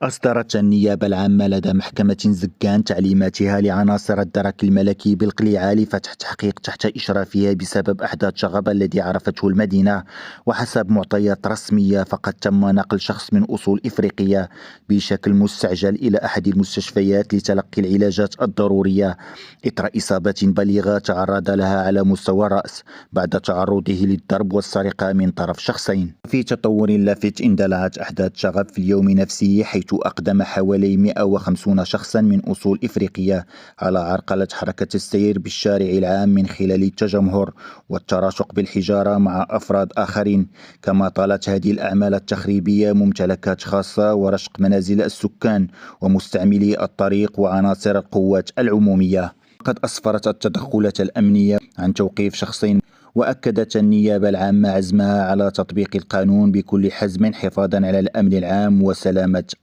أصدرت النيابة العامة لدى محكمة زكان تعليماتها لعناصر الدرك الملكي بالقليعة لفتح تحقيق تحت إشرافها بسبب أحداث شغب الذي عرفته المدينة. وحسب معطيات رسمية فقد تم نقل شخص من أصول إفريقية بشكل مستعجل إلى أحد المستشفيات لتلقي العلاجات الضرورية إثر إصابة بليغة تعرض لها على مستوى الرأس بعد تعرضه للضرب والسرقة من طرف شخصين. في تطور لافت اندلعت أحداث شغب في اليوم نفسه، حيث أقدم حوالي 150 شخصا من أصول إفريقية على عرقلة حركة السير بالشارع العام من خلال التجمهر والتراشق بالحجارة مع أفراد آخرين. كما طالت هذه الأعمال التخريبية ممتلكات خاصة ورشق منازل السكان ومستعملي الطريق وعناصر القوات العمومية. قد أسفرت التدخلات الأمنية عن توقيف شخصين، وأكدت النيابة العامة عزمها على تطبيق القانون بكل حزم حفاظا على الأمن العام وسلامة